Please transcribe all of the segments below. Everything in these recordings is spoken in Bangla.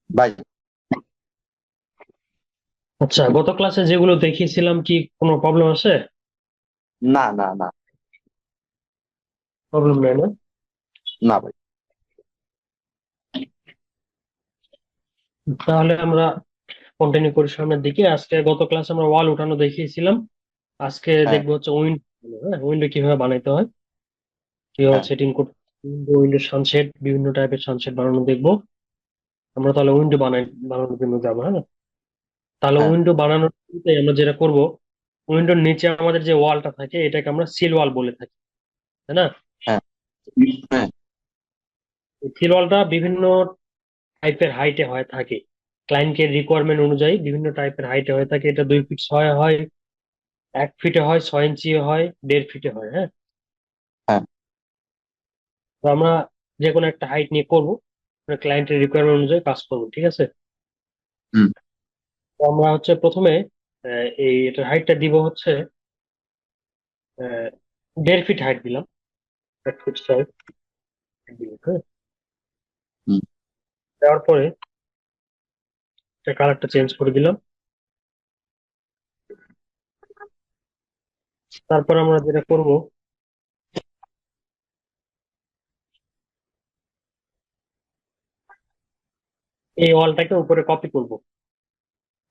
ভাই, আচ্ছা, গত ক্লাসে যেগুলো দেখিয়েছিলাম কি কোনো প্রবলেম আছে? না না না, প্রবলেম নাই না? না ভাই। তাহলে আমরা কন্টিনিউ করি সামনের দিকে। আজকে গত ক্লাসে আমরা ওয়াল উঠানো দেখিয়েছিলাম। আজকে হ্যাঁ, দেখবো হচ্ছে উইন্ডো। হ্যাঁ, উইন্ডো কিভাবে বানাইতে হয়, কিভাবে হ্যাঁ, সেটিং করতে, উইন্ডো সানশেড, বিভিন্ন টাইপের সানশেড বানানো দেখবো আমরা। তাহলে উইন্ডো বানানোর জন্য যাবো। হ্যাঁ, তাহলে হ্যাঁ, উইন্ডো বানানোর শুরুতে আমরা যেটা করব, উইন্ডোর নিচে আমাদের যে ওয়ালটা থাকে এটাকে আমরা সিল ওয়াল বলে থাকি, তাই না? হ্যাঁ, হ্যাঁ, সিল ওয়ালটা বিভিন্ন টাইপের হাইটে হয় থাকে, ক্লায়েন্টের রিকোয়ারমেন্ট অনুযায়ী বিভিন্ন টাইপের হাইটে হয়ে থাকে। এটা 2 ফিট 6 হয়, 1 ফিটে হয়, 6 ইঞ্চি হয়, 1.5 ফিটে হয়। হ্যাঁ, হ্যাঁ। তো আমরা যে কোনো একটা হাইট নিয়ে করবো, ক্লায়েন্টের রিকোয়ারমেন্ট অনুযায়ী কাজ করবো, ঠিক আছে? হুম। তো আমরা হচ্ছে প্রথমে এই এটার হাইটটা দিব হচ্ছে 1.5 ফিট হাইট দিলাম, 1 ফিট 6 দিলাম। হ্যাঁ, হুম। দেওয়ার পরে কালারটা চেঞ্জ করে দিলাম। তারপর আমরা যেটা করব, এই ওয়ালটাকে উপরে কপি করব।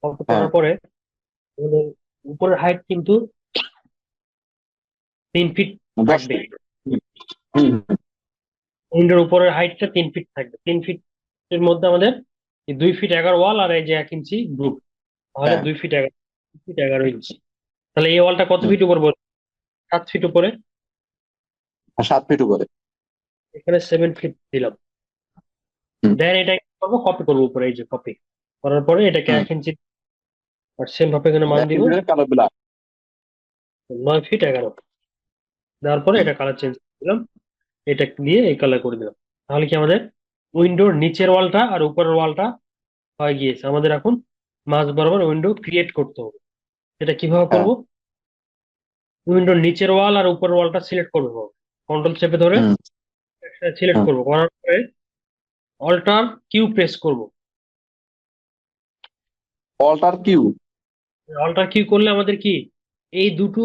কপি হ্যাঁ, করার পরে আমাদের উপরের হাইট কিন্তু 3 ফিট 10 থাকবে। মিনিট। হুম, হুম, উইন্ডোর উপরের হাইটটা 3 ফিট থাকবে। 3 ফিটের মধ্যে আমাদের এই 2 ফিট 11 ওয়াল আর এই যে 1 ইঞ্চি গ্রুপ, তাহলে হ্যাঁ, 2 ফিট 11 ইঞ্চি। তাহলে এই ওয়ালটা কত হুম, ফিট উপর বলবো? 7 ফিট উপরে। আর 7 ফিট উপরে। এখানে 7 ফিট দিলাম। হুম, দেন এটা কি করবো, কপি করবো উপরে, এই যে কপি করার পরে এটাকে হুম। 1 ইঞ্চি আর সেম ভাবে এখানে মান এক দিব ইঞ্চির কালো ব্লাক। 9 ফিট 11। দেওয়ার পরে হুম, এটা কালার চেঞ্জ দিলাম, এটা দিয়ে এই কালার করে দিলাম। তাহলে কি আমাদের উইন্ডোর নিচের ওয়ালটা আর উপরের ওয়ালটা হয়ে গিয়েছে। আমাদের এখন মাঝ বরাবর উইন্ডো ক্রিয়েট করতে হবে। এটা কিভাবে হ্যাঁ, করব? উইন্ডোর নিচের ওয়াল আর উপরের ওয়ালটা সিলেক্ট করবো, কন্ট্রোল চেপে ধরে হুম, সিলেক্ট হুম। করবো, করার পরে অল্টার কিউ প্রেস করব। Alter Q. অল্টার কিউ করলে আমাদের কি এই দুটো,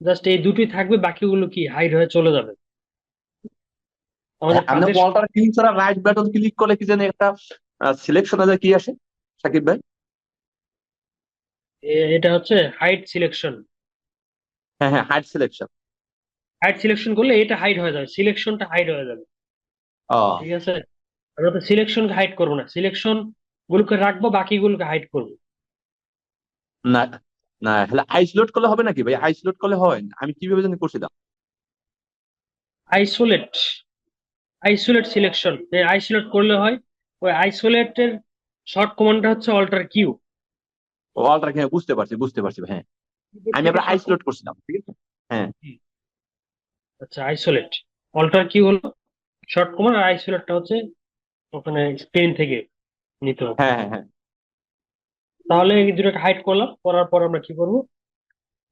জাস্ট এই দুটোই থাকবে, বাকিগুলো কি হাইড হয়ে চলে যাবে আমাদের আপনি কাজের। অল্টার কিউ ছাড়া রাইট বাটন ক্লিক করলে কি জানি একটা সিলেকশন আছে, কি আসে সাকিব ভাই? এটা হচ্ছে হাইড সিলেকশন। হ্যাঁ, হ্যাঁ, হাইড সিলেকশন। হাইড সিলেকশন করলে এটা হাইড হয়ে যাবে, সিলেকশনটা হাইড হয়ে যাবে। ও, ঠিক আছে, আমরা তো সিলেকশনকে হাইড করবো না, সিলেকশন গুলোকে রাখবো, বাকিগুলোকে হাইড করবো। না না, তাহলে আইসোলেট করলে হবে নাকি ভাই? আইসোলেট করলে হয় না? আমি কিভাবে জানি করছিলাম। আইসোলেট, আইসোলেট সিলেকশন আইসোলেট করলে হয়। ওই আইসোলেটের শর্ট কমান্ডটা হচ্ছে অল্টার কিউ। অল্টার, হ্যাঁ, বুঝতে পারছি, বুঝতে পারছি ভাই, হ্যাঁ। কিবোর্ড আমি থেকে আবার শর্ট আইসোলেট করছিলাম, ঠিক আছে। হ্যাঁ, কমান্ড। আচ্ছা, আইসোলেট, অল্টার কিউ হলো শর্ট কমান্ড, আর আইসোলেটটা হচ্ছে ওখানে স্ক্রিন থেকে নিতে হবে। হ্যাঁ, হ্যাঁ, হ্যাঁ। তাহলে এই দুটোকে হাইড করলাম, করার পর আমরা কি করব,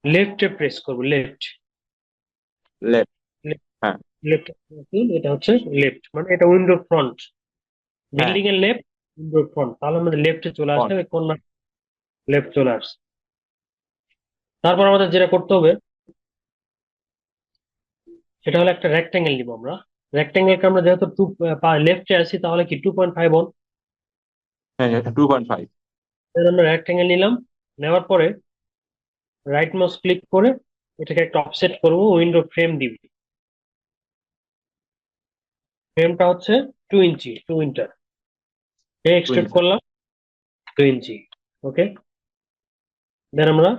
লেফটে প্রেস করব, লেফট। লেফট। হ্যাঁ, লেফট, এটা হচ্ছে লেফট, মানে এটা উইন্ডোর ফ্রন্ট, হ্যাঁ। বিল্ডিং এর লেফট, উইন্ডোর ফ্রন্ট। তাহলে আমাদের লেফটে চলে কোন? আসবে, কোন লেফট চলে আসছে। তারপর আমাদের যেটা করতে হবে সেটা হলো একটা রেক্টাঙ্গেল নিব আমরা। রেক্টাঙ্গেলকে আমরা যেহেতু লেফটে আছি, তাহলে কি 2.5 অন। হ্যাঁ, হ্যাঁ, 2.5। আমরা রেক্টাঙ্গেল নিলাম, নেওয়ার পরে রাইট মাউস ক্লিক করে এটাকে একটা অফসেট করব, উইন্ডো ফ্রেম দিব। ফ্রেমটা হচ্ছে 2 ইঞ্চি, 2 ইন্টার এক্সটেন্ড 2 ইঞ্চি। করলাম, 2 ইঞ্চি। ওকে, দেন আমরা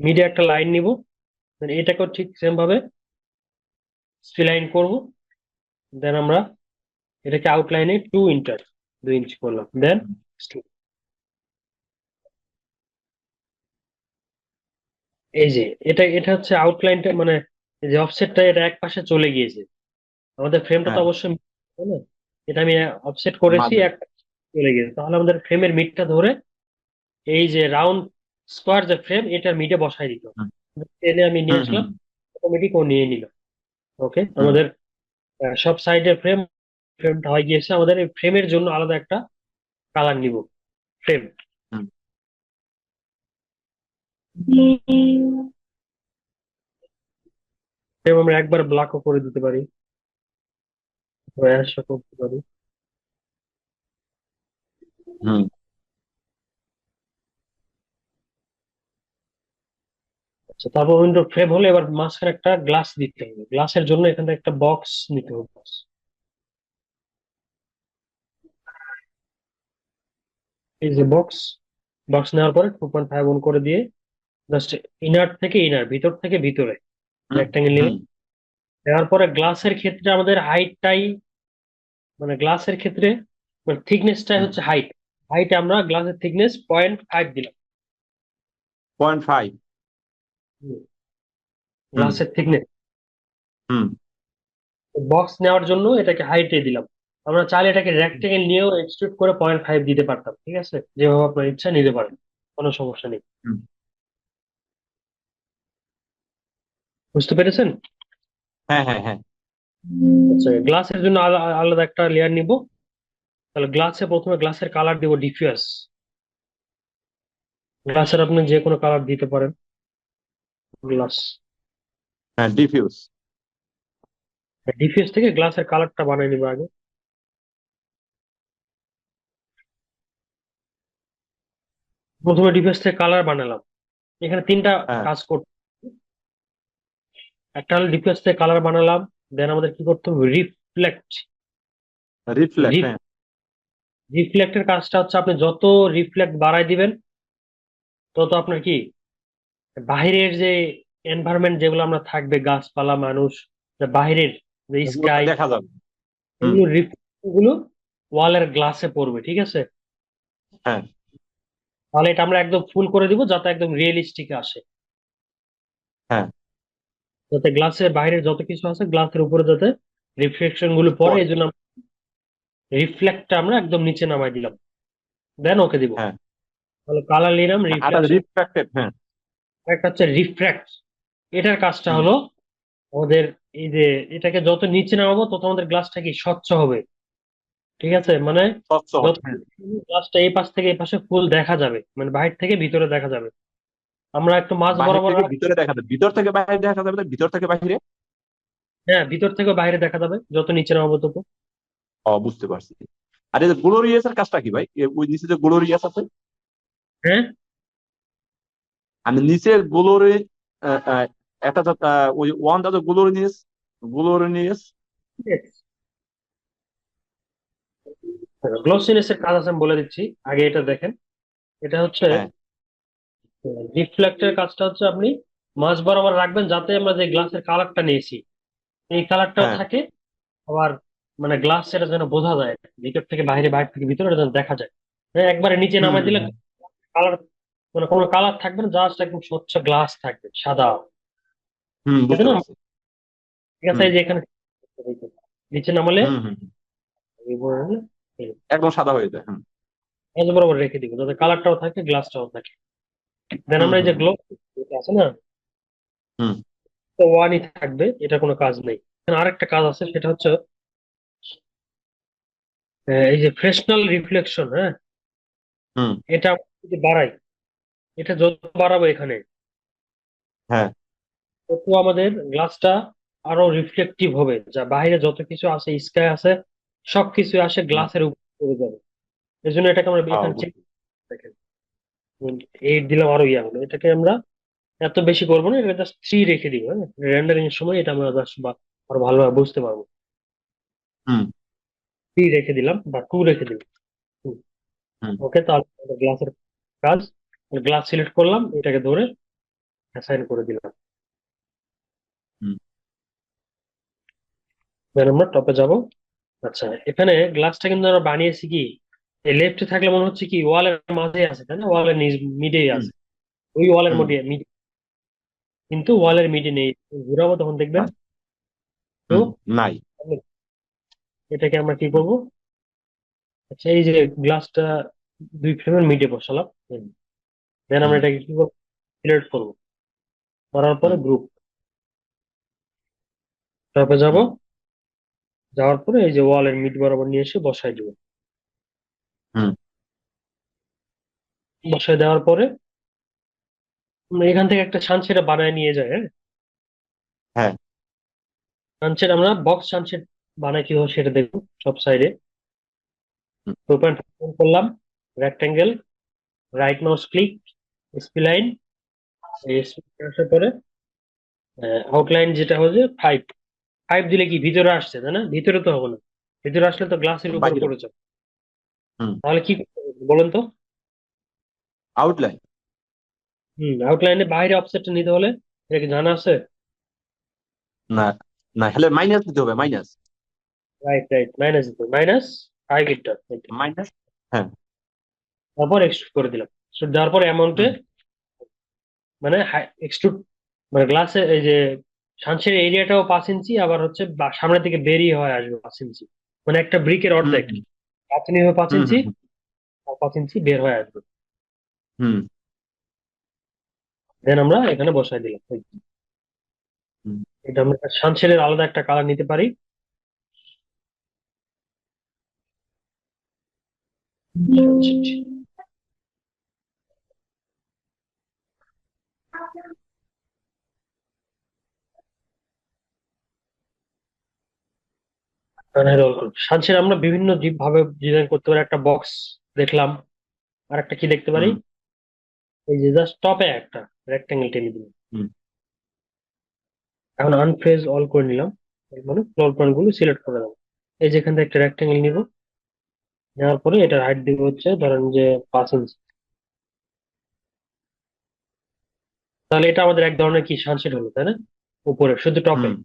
মিডিয়া একটা লাইন নিব, দেন এটাকেও ঠিক সেম ভাবে লাইন করব। দেন আমরা এটাকে আউটলাইনে 2 ইন্টার, 2 ইঞ্চি করলাম, দেন এই যে এটা এটা হচ্ছে আউটলাইনটা, মানে এই যে অফসেটটা এটা এক পাশে চলে গিয়েছে। আমাদের ফ্রেমটা তো হ্যাঁ, অবশ্যই তাই না? এটা আমি অফসেট করেছি, মাঝে। এক পাশে চলে গিয়েছে। তাহলে আমাদের ফ্রেমের মিডটা ধরে এই যে রাউন্ড স্কোয়ার যে ফ্রেম, এটার মিডে বসাই দিত, হুম, টেনে আমি নিয়ে হুম, হুম। আসলাম, অটোমেটিক ও নিয়ে নিল। ওকে, হুম আমাদের সব সাইডের ফ্রেমটা হয়ে গিয়েছে। আমাদের এই ফ্রেমের জন্য আলাদা একটা কালার নিব। ফ্রেম হুম ফ্রেম আমরা একবার ব্ল্যাকও করে দিতে পারি, অ্যাশও করতে পারি। হুম আচ্ছা, তারপর উইন্ডো ফ্রেম হলে এবার মাঝখানে একটা গ্লাস দিতে হবে। গ্লাসের জন্য এখান থেকে একটা বক্স নিতে হবে। এই যে বক্স, বক্স নেওয়ার পরে 2.5 অন করে দিয়ে জাস্ট ইনার থেকে ইনার, ভিতর থেকে ভিতরে হুম রেক্টাঙ্গেল নিলে। হুম দেওয়ার পরে গ্লাসের ক্ষেত্রে আমাদের হাইটটাই, মানে গ্লাসের ক্ষেত্রে মানে থিকনেসটাই হুম হচ্ছে হাইট। হাইটে আমরা গ্লাসের থিকনেস 0.5 দিলাম। 0.5। হুম গ্লাসের থিকনেস হুম বক্স নেওয়ার জন্য এটাকে হাইটে দিলাম। আমরা চাইলে এটাকে রেক্টেঙ্গেল নিয়েও এক্সট্রুড করে 0.5 দিতে পারতাম, ঠিক আছে? যেভাবে আপনার ইচ্ছা নিতে পারেন, কোনো সমস্যা নেই। হুম। বুঝতে পেরেছেন? হ্যাঁ হ্যাঁ হ্যাঁ। আচ্ছা, গ্লাসের জন্য আলাদা একটা লেয়ার নিব। তাহলে গ্লাসে প্রথমে গ্লাসের কালার দিব ডিফিউজ। গ্লাসের আপনি যে কোনো কালার দিতে পারেন। গ্লাস হ্যাঁ ডিফিউজ। ডিফিউজ থেকে গ্লাসের কালারটা বানিয়ে নিব আগে। প্রথমে ডিফিউজ থেকে কালার বানালাম। এখানে তিনটা হ্যাঁ কাজ করতে। একটা হলো ডিফিউজ থেকে কালার বানালাম, দেন আমাদের কি করতে হবে, রিফ্লেক্ট। রিফ্লেক্ট। হ্যাঁ রিফ্লেক্টের কাজটা হচ্ছে আপনি যত রিফ্লেক্ট বাড়ায় দিবেন তত আপনার কি বাহিরের যে এনভায়রনমেন্ট যেগুলো আমরা থাকবে, গাছপালা, মানুষ, যে বাহিরের যে এগুলো স্কাই, দেখা যাবে। হুম এগুলো রিফ্লেক্ট গুলো ওয়ালের গ্লাসে পড়বে, ঠিক আছে? হ্যাঁ তাহলে এটা আমরা একদম ফুল করে দিব যাতে একদম রিয়েলিস্টিক আসে। হ্যাঁ। যাতে গ্লাসের বাইরে যত কিছু আছে গ্লাসের উপরে যাতে রিফ্লেকশন গুলো পড়ে, পরে। এই জন্য রিফ্লেক্টটা আমরা একদম নিচে নামাই দিলাম, দেন ওকে দিব। হ্যাঁ তাহলে কালার নিলাম, আটা রিফ্লেকশন। রিফ্লেক্টেড। হ্যাঁ একটা হচ্ছে রিফ্র্যাক্ট। এটার কাজটা হুম। হলো আমাদের এই যে এটাকে যত নিচে নামাবো তত আমাদের গ্লাসটা কি স্বচ্ছ হবে, ঠিক আছে? মানে স্বচ্ছ যত হবে, হ্যাঁ। গ্লাসটা এই পাশ থেকে এই পাশে ফুল দেখা যাবে, মানে বাহির থেকে ভিতরে দেখা যাবে। আমরা একটু মাঝ বাহির বরাবর থেকে ভিতরে দেখা যাবে, ভিতর থেকে বাইরে দেখা যাবে না, ভিতর থেকে বাইরে। হ্যাঁ, ভিতর থেকে বাইরে দেখা যাবে যত নিচে নামাবো তত। বুঝতে পারছি। আর এই যে গ্লোরিয়াস এর কাজটা কি ভাই? ওই নিচে যে গ্লোরিয়াস আছে, হ্যাঁ, আমি নিচের গ্লোরি একটা ওই ওয়ানটা তো গ্লোরিনিয়াস, গ্লোরিনিয়াস। গ্লসিনেস এর কাজ আছে, আমি বলে দিচ্ছি। আগে এটা দেখেন। এটা হচ্ছে হ্যাঁ রিফ্লেক্টের কাজটা হচ্ছে আপনি মাঝ বরাবর রাখবেন যাতে আমরা যে গ্লাসের কালারটা নিয়েছি এই কালারটাও হ্যাঁ। থাকে। আবার মানে গ্লাস এটা যেন বোঝা যায়, ভিতর থেকে বাইরে, বাইরে থেকে ভিতরে এটা যেন দেখা যায়। হ্যাঁ, একবারে নিচে হুম নামাই হুম দিলে হুম কালার, মানে কোনো কালার থাকবে না, জাস্ট একদম স্বচ্ছ গ্লাস থাকবে, সাদা। হুম, ঠিক আছে বুঝতে না? পারছি। ঠিক আছে, হুম এই যে এখানে নিচে নামালে হুম হুম হুম। একদম সাদা হয়ে যায়। হুম মাঝ বরাবর রেখে দিব যাতে কালারটাও থাকে গ্লাসটাও থাকে। দেন হুম আমরা এই হুম যে গ্লো আছে না, হুম তো ওয়ানই থাকবে, এটা কোনো কাজ নেই। এখানে আরেকটা কাজ আছে, সেটা হচ্ছে এই যে ফ্রেশনাল রিফ্লেকশন। হ্যাঁ, হুম। এটা আমরা যদি বাড়াই, এটা যত বাড়াবো এখানে হ্যাঁ তত আমাদের গ্লাসটা আরো রিফ্লেকটিভ হবে, যা বাইরে যত কিছু আছে, স্কাই আছে, সবকিছু আসে হুম। গ্লাসের উপর পড়ে যাবে। এই জন্য এটাকে আমরা এখানে চেক বুঝছি। দেখেন, 8 দিলাম, আরো ইয়া হলো। এটাকে আমরা এত বেশি করবো না, এটা জাস্ট 3 রেখে দিব। হ্যাঁ, রেন্ডারিং এর সময় এটা আমরা জাস্ট আরো ভালোভাবে বুঝতে পারবো। হুম 3 রেখে দিলাম বা 2 রেখে দিলাম। হুম ওকে, তাহলে গ্লাসের কাজ, গ্লাস সিলেক্ট করলাম, এটাকে ধরে অ্যাসাইন করে দিলাম। হুম দেন আমরা টপে যাব। আচ্ছা, এখানে গ্লাসটা কিন্তু আমরা বানিয়েছি কি, এই লেফটে থাকলে মনে হচ্ছে কি ওয়ালের মাঝে আছে, তাই না? ওয়ালের মিডেই হুম আছে, ওই ওয়ালের হুম। মধ্যে মিডে, কিন্তু ওয়ালের মিডে নেই। ঘুরাবো তখন দেখবেন। নাই। তো হুম। নাই। এটাকে আমরা কি করব, আচ্ছা এই যে গ্লাসটা দুই ফ্রেমের মিডে বসালাম। দেন আমরা হুম এটাকে কি করবো, সিলেক্ট করবো, করার পরে হুম গ্রুপ। টপে যাব, হুম যাওয়ার পরে এই যে ওয়ালের মিড বরাবর নিয়ে এসে বসাই দিব। হুম বসাই দেওয়ার পরে আমরা এখান থেকে একটা সানসেট বানায় নিয়ে যাই, হ্যাঁ। হ্যাঁ সানসেট আমরা বক্স সানসেট বানাই কিভাবে সেটা দেখবো সব সাইডে। হুম ওপেন করলাম, rectangle, right mouse click, spline, এই স্প্লাইন আসার পরে আউটলাইন যেটা হচ্ছে 5 দিলে কি ভিতরে আসছে, তাই না? ভিতরে তো হবে না, ভিতরে আসলে তো গ্লাসের উপর বাইরে পড়ে যাবে। হুম তাহলে কি করতে হবে বলেন তো? আউটলাইন আউটলাইনে বাইরে অফসেটটা নিতে হলে এটা কি জানা আছে? না না হলে মাইনাস দিতে হবে মাইনাস রাইট রাইট, মাইনাস দিতে মাইনাস 5 এটা। মাইনাস হ্যাঁ তারপর এক্সট্রুড করে দিলাম, এক্সট্রুড দেওয়ার পরে অ্যামাউন্টে হুম মানে এক্সট্রুড মানে গ্লাসে এই যে সানশের এরিয়াটাও 5 ইঞ্চি, আবার হচ্ছে সামনের দিকে বেরিয়ে হয় আসবে 5 ইঞ্চি, মানে একটা ব্রিকের হুম অর্ধেক। 5 ইঞ্চি হবে, পাঁচ হুম ইঞ্চি হুম আর 5 ইঞ্চি বের হয়ে আসবে। হুম দেন আমরা এখানে বসাই দিলাম। হুম এটা আমরা সানশেডের আলাদা একটা কালার নিতে পারি। Sunshade। সানশেড আমরা বিভিন্ন ভাবে ডিজাইন করতে পারি। একটা বক্স দেখলাম, আর একটা কি দেখতে পারি, হুম এই যে জাস্ট টপে একটা রেক্টেঙ্গেল টেনে দিলাম। হুম এখন আনফ্রেজ অল করে নিলাম, এর মানে ফ্লোর প্ল্যান গুলো সিলেক্ট করে দেবো। এই যে এখান থেকে একটা রেক্টেঙ্গেল নিব, নেওয়ার পরে এটার হাইট দিব হচ্ছে ধরেন যে 5 ইঞ্চি। তাহলে এটা আমাদের এক ধরনের কি সানশেড হলো, তাই না? উপরে শুধু টপে। হুম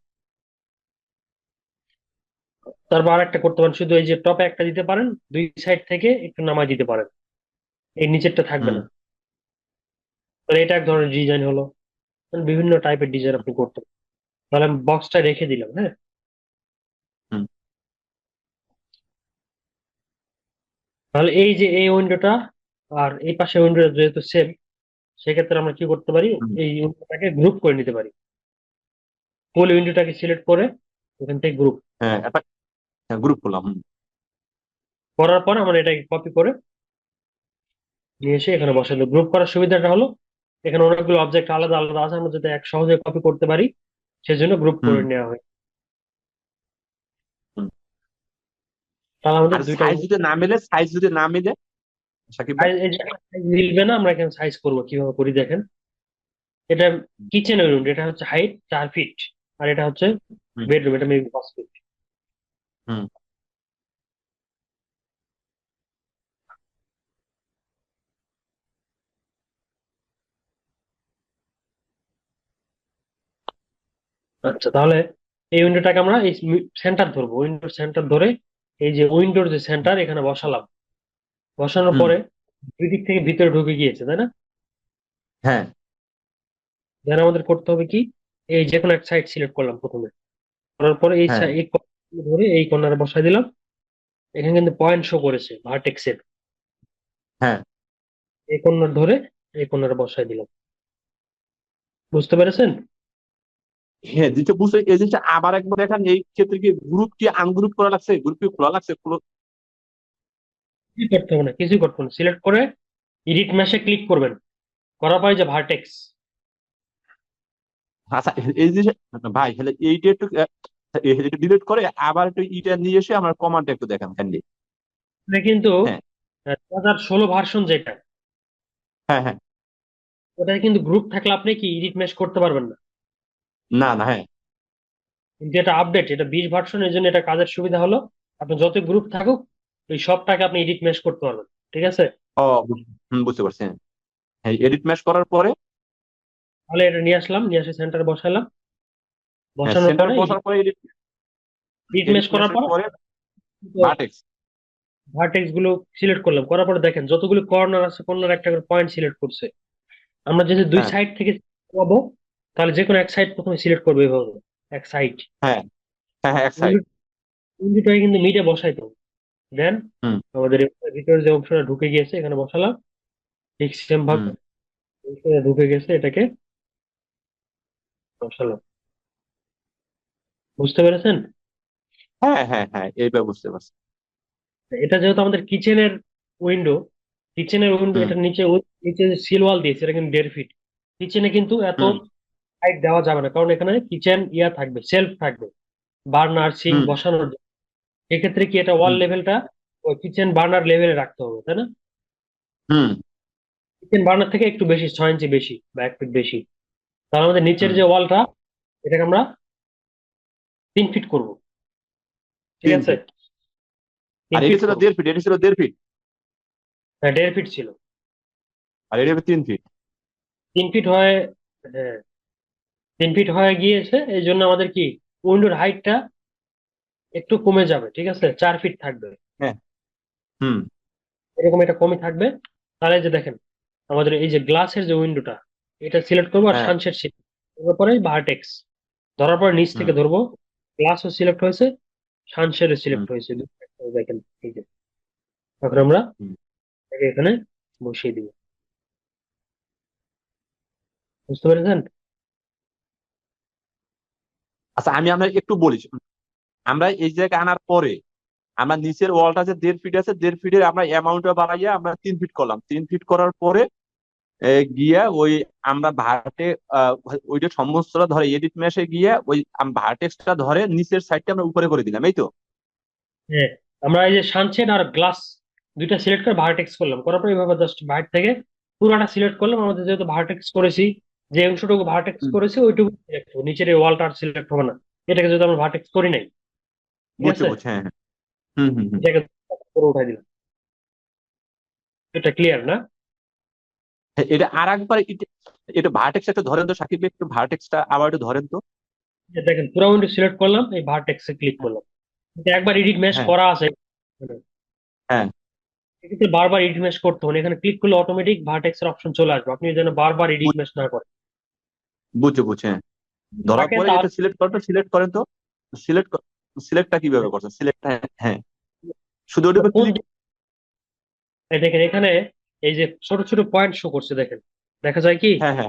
তারপর আর একটা করতে পারেন, শুধু এই যে টপে একটা দিতে পারেন, দুই সাইড থেকে একটু নামাই দিতে পারেন, এই নিচেরটা থাকবে হুম না। তাহলে এটা এক ধরনের ডিজাইন হলো। মানে বিভিন্ন টাইপের ডিজাইন আপনি করতে পারেন। তাহলে আমি বক্সটা রেখে দিলাম, হ্যাঁ। হুম তাহলে এই যে এই উইন্ডোটা আর এই পাশে উইন্ডোটা যেহেতু সেম, সেক্ষেত্রে আমরা কি করতে পারি, হুম এই উইন্ডোটাকে গ্রুপ করে নিতে পারি। ফুল উইন্ডোটাকে সিলেক্ট করে এখান থেকে গ্রুপ হ্যাঁ একটা গ্রুপ করলাম করার পর আমরা এটাকে কপি করে নিয়ে এসে এখানে বসাই দেবো। গ্রুপ করার সুবিধাটা হলো এখানে অনেকগুলো অবজেক্ট আলাদা আলাদা আছে, আমরা যাতে এক সহজে কপি করতে পারি সেজন্য গ্রুপ হুম করে নেওয়া হয়। হুম তাহলে আমাদের আর দুইটা সাইজ window- যদি না মিলে সাইজ যদি না মিলে সাকিব ভাই এই যে size মিলবে না, আমরা এখানে সাইজ করবো কিভাবে করি দেখেন। এটা কিচেনের রুম, এটা হচ্ছে হাইট 4 ফিট, আর এটা হচ্ছে হুম বেডরুম, এটা মেবি 5 ফিট। হুম আচ্ছা, তাহলে এই উইন্ডোটাকে আমরা এই সেন্টার ধরবো, উইন্ডোর সেন্টার ধরে এই যে উইন্ডোর যে সেন্টার এখানে বসালাম। বসানোর হুম পরে দুই দিক থেকে ভিতরে ঢুকে গিয়েছে, তাই না? হ্যাঁ দেন আমাদের করতে হবে কি, এই যে কোনো এক সাইড সিলেক্ট করলাম প্রথমে, করার পরে এই হ্যাঁ এই corner ধরে এই কর্নারে বসাই দিলাম। এখানে কিন্তু পয়েন্ট শো করেছে ভার্টেক্সের, হ্যাঁ এই কর্নার ধরে এই কর্নারে বসাই দিলাম। বুঝতে পেরেছেন? হ্যাঁ যেটা বুঝতে এই জিনিসটা আবার একবার দেখান এই ক্ষেত্রে কি গ্রুপ কি আনগ্রুপ করা লাগছে গ্রুপ কি খোলা লাগছে কিছু করতে হবে না, কিছুই করতে হবে না। সিলেক্ট করে এডিট ম্যাশে ক্লিক করবেন, করার পরে যে ভার্টেক্স, আচ্ছা এই জিনিস ভাই তাহলে এইটা একটু একটু ডিলিট করে আবার একটু ইটা নিয়ে এসে আমার কমান্ড একটু দেখান কাইন্ডলি এটা কিন্তু হ্যাঁ 2016 ভার্সন যেটা, হ্যাঁ হ্যাঁ ওটায় কিন্তু গ্রুপ থাকলে আপনি কি এডিট ম্যাশ করতে পারবেন না। না না হ্যাঁ কিন্তু এটা আপডেট, এটা 20 ভার্সন, এই জন্য এটা কাজের সুবিধা হলো আপনি যত গ্রুপ থাকুক ওই সবটাকে আপনি এডিট ম্যাশ করতে পারবেন। ঠিক আছে? ও বুঝতে পারছি হ্যাঁ হ্যাঁ এডিট ম্যাশ করার পরে তাহলে এটা নিয়ে আসলাম, নিয়ে এসে সেন্টারে বসালাম। হ্যাঁ বসানোর সেন্টার পরে বসার পরে এডিট এডিট ম্যাশ এডিট করার ম্যাশের পর পরে ভার্টেক্স ভার্টেক্স গুলো সিলেক্ট করলাম, করার পরে দেখেন যতগুলো কর্নার আছে কর্নার একটা করে পয়েন্ট সিলেক্ট করছে। আমরা যদি দুই হ্যাঁ সাইড থেকে পাবো, তাহলে যে কোনো এক সাইড প্রথমে সিলেক্ট করবে এভাবে, এক সাইড। হ্যাঁ হ্যাঁ হ্যাঁ এক সাইড উইন্ডোটাকে কিন্তু মিডে বসাইতো। দেন হুম আমাদের ভিতরে যে অংশটা ঢুকে গিয়েছে এখানে বসালাম, ঠিক সেম ভাবে হুম ঢুকে গেছে, এটাকে বসালাম। বুঝতে পেরেছেন? হ্যাঁ হ্যাঁ হ্যাঁ, এইবার বুঝতে পারছি। এটা যেহেতু আমাদের উইন্ডো কিচেনের উইন্ডো, হুম এটা নিচে যে সিল ওয়াল দিয়েছে এটা কিন্তু 1.5 ফিট। কিচেনে কিন্তু এত হুম হাইট দেওয়া যাবে না, কারণ এখানে কিচেন থাকবে, সেলফ থাকবে বার্নার সিঙ্ক হুম বসানোর জন্য। এক্ষেত্রে কি এটা ওয়াল হুম লেভেলটা ওই কিচেন বার্নার লেভেলে রাখতে হবে, তাই না? হুম কিচেন বার্নার থেকে একটু বেশি, 6 ইঞ্চি বেশি বা 1 ফিট বেশি। তাহলে আমাদের নিচের হুম। যে ওয়ালটা, এটাকে আমরা 3 ফিট করব। ঠিক তিন আছে, ফিট তিন আর এটা ফিট ছিল করব। 1.5 ফিট, এটা ছিল 1.5 ফিট। হ্যাঁ, 1.5 ফিট ছিল। আর এটা হবে 3 ফিট। 3 ফিট হয়ে, হ্যাঁ, 3 ফিট হয়ে গিয়েছে, এই জন্য আমাদের কি উইন্ডোর হাইটটা একটু কমে যাবে। ঠিক আছে, 4 ফিট থাকবে, হ্যাঁ। হুম এরকম এটা কমে থাকবে। তাহলে এই যে দেখেন, আমাদের এই যে গ্লাসের যে উইন্ডোটা, এটা সিলেক্ট করবো আর হ্যাঁ। সানশেড সিলেক্ট পরে ভার্টেক্স ধরার পরে নিচ হুম থেকে ধরবো। গ্লাসও সিলেক্ট হয়েছে, সানশেডও হুম সিলেক্ট হয়েছে, দুটো একসাথে দেখেন এই যে। এখন আমরা হুম। এটাকে এখানে বসিয়ে দিব। বুঝতে পেরেছেন? আচ্ছা, আমরা একটু বলি। আমরা এই জায়গায় আনার পরে আমরা নিচের ওয়ালটা যে 1.5 ফিট আছে, 1.5 ফিটের আমরা অ্যামাউন্টটা বাড়াইয়া আমরা 3 ফিট করলাম। 3 ফিট করার পরে গিয়া ওই আমরা ভাড়াটে ওইটা সমস্তটা ধরে এডিট মেশে গিয়া ওই ভার্টেক্সটা ধরে নিচের সাইডটা আমরা উপরে করে দিলাম, এই তো? হ্যাঁ, আমরা এই যে সানশেড আর গ্লাস দুইটা সিলেক্ট করে ভার্টেক্স করলাম, করার পর এইভাবে জাস্ট বাইরে থেকে পুরোটা সিলেক্ট করলাম। আমাদের যেহেতু ভার্টেক্স করেছি, যে অংশটুকু ভার্টেক্স হুম, করেছি ওইটুকু সিলেক্ট হবে, নিচের এই ওয়ালটা আর সিলেক্ট হবে না। এটাকে যদি আমরা ভার্টেক্স করি নাই, ঠিক বুঝছি আছে, বুঝছি, হ্যাঁ হ্যাঁ। হুম হুম হুম। এটাকে পুরো উঠাই দিলাম। এটা ক্লিয়ার না? হ্যাঁ, এটা আর একবার এটা ভার্টেক্স একটা ধরেন তো সাকিব ভাই, একটু ভার্টেক্সটা আবার একটু ধরেন তো। এই দেখেন পুরো উইন্ডো সিলেক্ট করলাম, এই ভার্টেক্সে ক্লিক করলাম। কিন্তু একবার এডিট ম্যাচ হ্যাঁ করা আছে, হ্যাঁ। এক্ষেত্রে বারবার এডিট ম্যাচ করতে হবে না। এখানে ক্লিক করলে অটোমেটিক ভার্টেক্স এর অপশন চলে আসবে, আপনি যেন বারবার এডিট ম্যাচ না করেন। বুঝছি বুঝছি, হ্যাঁ। ধরার থাকে পরে তাহলে এটা সিলেক্ট করেন তো। সিলেক্ট সিলেক্টটা কিভাবে করছেন, সিলেক্ট? হ্যাঁ, শুধু ওটার উপর কোন ক্লিক। দেখেন এখানে এই যে ছোট ছোট পয়েন্ট শো করছে, দেখেন, দেখা যায় কি হ্যাঁ হ্যাঁ